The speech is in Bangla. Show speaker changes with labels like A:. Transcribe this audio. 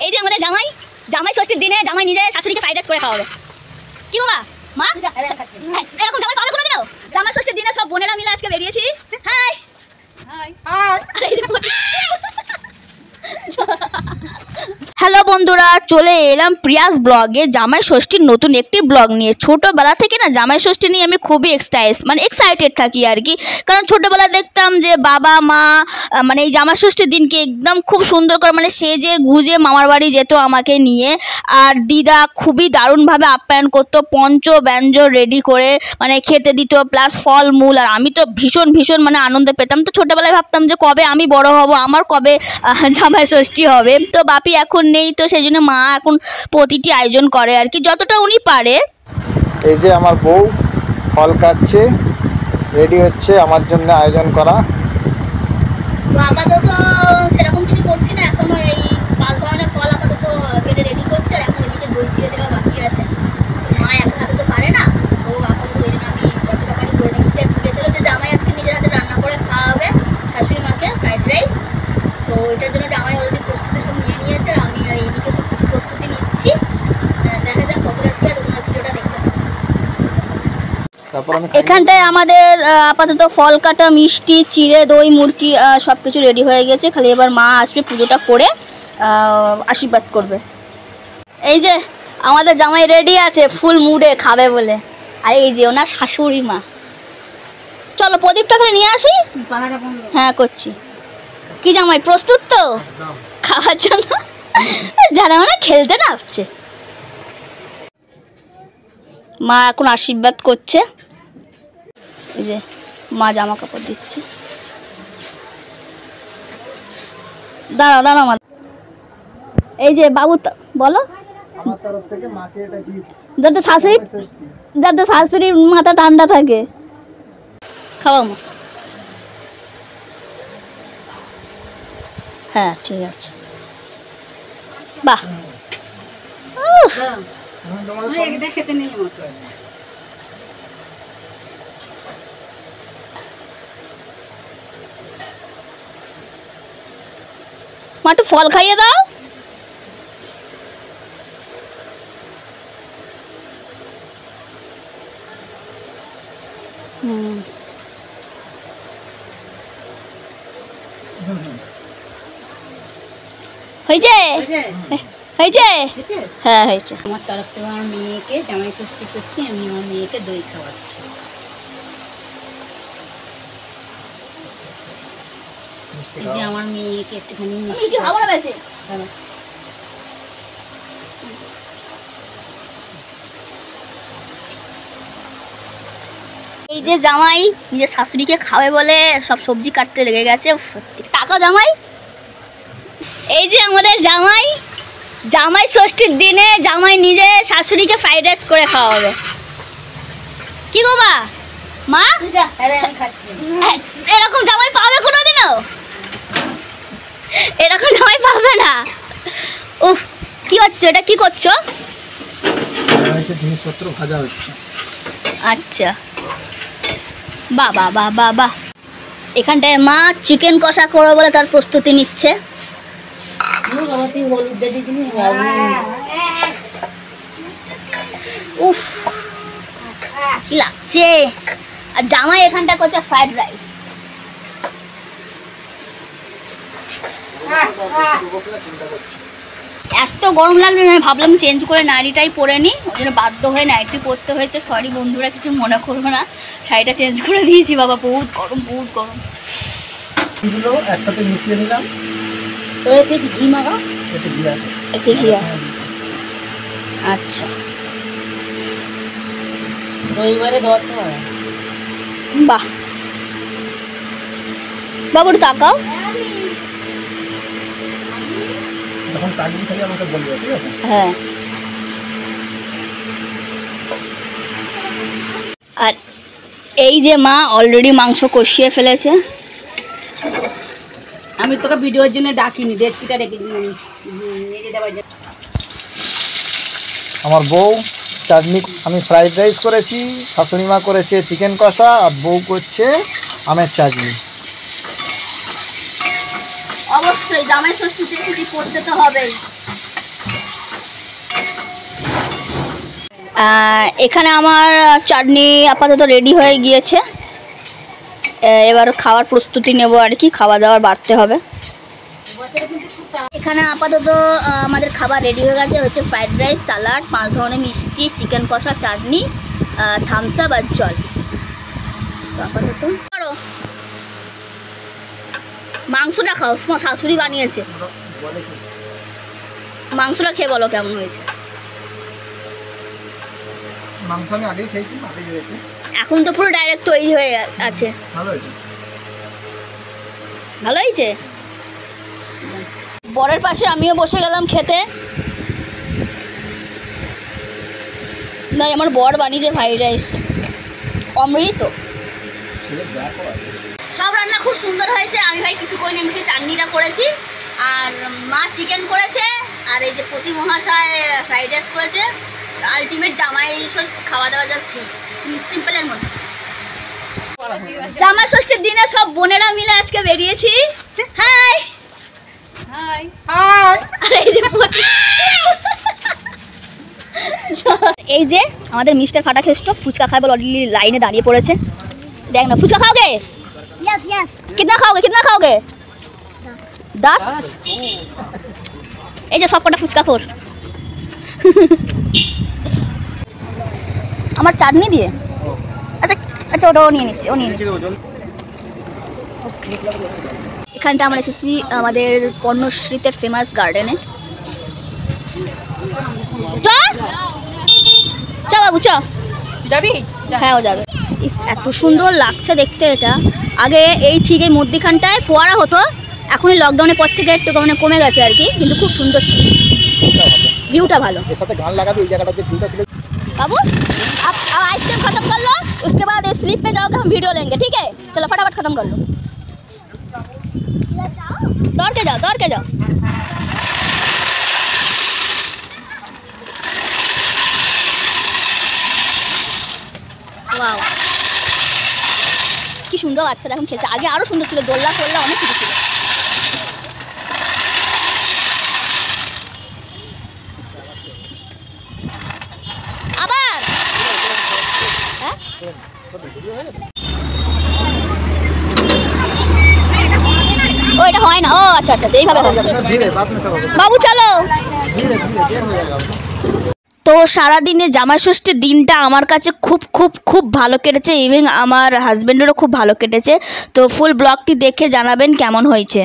A: এই যে আমাদের জামাই জামাই ষষ্ঠীর দিনে জামাই নিজে শাশুড়িকে ফ্রাইড রাইস করে খাওয়াবে। কি বাবা মা এরকম জামাই পাবে কোনোদিনও? জামাই ষষ্ঠীর দিনে সব বোনেরা মিলে আজকে বেরিয়েছি। হাই হাই হ্যালো বন্ধুরা, চলে এলাম প্রিয়াস ব্লগে জামাই ষষ্ঠীর নতুন একটি ব্লগ নিয়ে। ছোটোবেলা থেকে না জামাই ষষ্ঠী নিয়ে আমি খুবই এক্সাইটেড থাকি আর কি। কারণ ছোটোবেলায় দেখতাম যে বাবা মা মানে এই জামাই ষষ্ঠীর দিনকে একদম খুব সুন্দর করে মানে সেজে গুজে মামার বাড়ি যেত আমাকে নিয়ে। আর দিদা খুবই দারুণভাবে আপ্যায়ন করতো, পঞ্চ ব্যঞ্জন রেডি করে মানে খেতে দিত, প্লাস ফল মূল। আর আমি তো ভীষণ মানে আনন্দ পেতাম। তো ছোটোবেলায় ভাবতাম যে কবে আমি বড় হব, আমার কবে জামাই ষষ্ঠী হবে। তো বাপি এখন নেই, তো সেই জন্য মা এখন প্রতিটি আয়োজন করে আর কি, যতটা উনি পারে।
B: এই যে আমার বউ ফল কাটছে, রেডি হচ্ছে আমার জন্য আয়োজন করা।
A: তো আপাতত সেরকম কিছু করছি না, এখনো এই 5 ধরনের ফল আপাতত কেটে রেডি করছে। আর এখন এদিকে দই চিড়ে দেওয়া বাকি আছে। মা একা হাতে তো পারে না, তো এখন তো ওই জন্য আমি যতটা পারি করে দিচ্ছি। স্পেশাল হচ্ছে জামাই আজকে নিজের হাতে রান্না করে খাওয়াবে শাশুড়ি মাকে ফ্রাইড রাইস। তো এটার জন্য জামাই অলরেডি প্রস্তুতি সব নিয়ে নিয়েছে, আর আমি আর এইদিকে সব কিছু প্রস্তুতি নিচ্ছি। দেখা যাক কতটা কি, আর তোমরা ভিডিওটা দেখতে থাকো। এখানটায় আমাদের আপাতত ফল কাটা, মিষ্টি, চিড়ে, দই, মুরগি সব কিছু রেডি হয়ে গেছে। খালি এবার মা আসবে, পুজোটা করে আশীর্বাদ করবে। এই যে আমাদের জামাই রেডি আছে ফুল মুডে খাবে বলে। আর এই যে ওনার শাশুড়ি মা। চলো প্রদীপটা তাহলে নিয়ে আসি। হ্যাঁ করছি। কি জামাই প্রস্তুত তো খাওয়ার জন্য? যারা মানে খেলতে না আসছে। মা এখন আশীর্বাদ করছে। এই যে মা জামা কাপড় দিচ্ছে। দাঁড়া মা। এই যে বাবু বলো, যাতে শাশুড়ির মাথা ঠান্ডা থাকে। খাওয়া মা। হ্যাঁ ঠিক আছে। বাহ মা একটু ফল খাইয়ে দাও। হয়েছে হ্যাঁ হয়েছে।
C: আমার তরফ থেকে আমার মেয়েকে জামাই ষষ্ঠী করছি, আমি আমার মেয়েকে দই খাওয়াচ্ছি। এই যে আমার মেয়েকে একটুখানি মিষ্টি খাবো না বেশি।
A: এই যে জামাই নিজের শাশুড়িকে খাবে বলে সব সবজি কাটতে লেগে গেছে। টাকা জামাই। এই যে আমাদের জামাই জামাই ষষ্ঠীর দিনে জামাই নিজে শাশুড়িকে ফ্রাইড রাইস করে খাওয়াবে। কি গো মা এরকম জামাই পাবে কোনোদিনও? এরকম জামাই পাবে না। উফ কি হচ্ছে এটা? কি করছো?
B: জিনিসপত্র ভাজা হচ্ছে।
A: আচ্ছা বাহ। এখানটায় মা চিকেন কষা করবে বলে তার প্রস্তুতি নিচ্ছে। উফ কি লাগছে। আর জামাই এখানটা করছে ফ্রাইড রাইস। এত গরম লাগছে, আমি ভাবলাম চেঞ্জ করে নাইটিটাই পরে নিই, ওই জন্য বাধ্য হয়ে নাইটি পরতে হয়েছে। সরি বন্ধুরা, কিছু মনে করবো না, শাড়িটা চেঞ্জ করে দিয়েছি। বাবা বহুত গরম।
B: একসাথে মিশিয়ে নিলাম।
A: তো এতে ঘি মাখাও। এতে ঘি আছে। আচ্ছা বাহ বাবু তাকাও। হ্যাঁ আর এই যে মা অলরেডি মাংস কষিয়ে ফেলেছে।
C: আমি তোকে ভিডিওর জন্য ডাকিনি, ডেটকিটা রেখে
B: আমার বউ চাটনি, আমি ফ্রাইড রাইস করেছি, শাশুড়ি মা করেছে চিকেন কষা, আর বউ করছে আমের চাটনি।
A: অবশ্যই জামাই ষষ্ঠীতে কিছু করতে তো হবেই। এখানে আমার চাটনি আপাতত রেডি হয়ে গিয়েছে, এবার খাওয়ার প্রস্তুতি নেব আর কি, খাওয়া দাওয়ার বাড়তে হবে। এখানে আপাতত আমাদের খাবার রেডি হয়ে গেছে, হচ্ছে ফ্রাইড রাইস, স্যালাড, 5 ধরনের মিষ্টি, চিকেন কষা, চাটনি, থামস আপ আর জল। তো আপাতত মাংসটা খাও, শাশুড়ি বানিয়েছে, মাংসটা খেয়ে বলো কেমন হয়েছে।
B: মাংস আমি আগেই খেয়েছি, মাথায় গিয়েছে,
A: এখন তো পুরো ডাইরেক্ট তৈরি হয়ে আছে।
B: ভালো হয়েছে,
A: ভালো হয়েছে। বরের পাশে আমিও বসে গেলাম খেতে। না, আমার বর বানিয়েছে ফ্রাইড রাইস, অমৃত। সব রান্না খুব সুন্দর হয়েছে। আমি ভাই কিছু করিনি, আমি চাটনিটা করেছি, আর মা চিকেন করেছে, আর এই যে প্রতি মহাশয় ফ্রাইড রাইস করেছে। আলটিমেট জামাই ষষ্ঠী খাওয়া দাওয়া জাস্ট সিম্পলের মধ্যে। জামাই ষষ্ঠীর দিনে সব বোনেরা মিলে আজকে বেরিয়েছি। High high high. আর এই যে আমাদের মিস্টার ফাটাকেষ্ট ফুচকা খায় বলে অলরেডি লাইনে দাঁড়িয়ে পড়েছে। দেখ না, ফুচকা খাওগে?
D: Yes yes.
A: कितना खाओगे, कितना खाओगे? 10। এই যে সব কটা ফুচকা খোর। আমার চাটনি দিয়ে, আচ্ছা আচ্ছা, ওটাও নিয়ে নিচ্ছি, ও নিয়ে নিচ্ছি। এখানটা আমরা এসেছি আমাদের পর্ণশ্রীতে ফেমাস গার্ডেনে। চ বাবু চ,
C: যাবি?
A: হ্যাঁ ও যাবে। ইস, এত সুন্দর লাগছে দেখতে এটা। আগে এই ঠিক এই মধ্যিখানটায় ফোয়ারা হতো, এখনই লকডাউনের পর থেকে একটু মানে কমে গেছে আর কি, কিন্তু খুব সুন্দর ছিল, ভিউটা ভালো।
B: এর সাথে গান লাগাবে, এই জায়গাটাতে ভিউটা তুলে।
A: बाबू अब आइसक्रीम खत्म कर लो, उसके बाद इस स्लिप पे जाओगे, हम वीडियो लेंगे, ठीक है? चलो फटाफट खत्म कर लो, दौड़ के जाओ, दौड़ के जाओ। वाओ, কি সুন্দর বাচ্চারা এখন খেলছে। আগে আরো সুন্দর ছিল, দোলনা ফোলনা অনেক কিছু ছিল। আবার ও এটা হয় না, ও আচ্ছা আচ্ছা, এইভাবে হবে। বাবু চলো। তো সারাদিনে জামাই ষষ্ঠীর দিনটা আমার কাছে খুব খুব খুব ভালো কেটেছে, ইভেন আমার হাজব্যান্ডেরও খুব ভালো কেটেছে। তো ফুল ব্লগটি দেখে জানাবেন কেমন হয়েছে।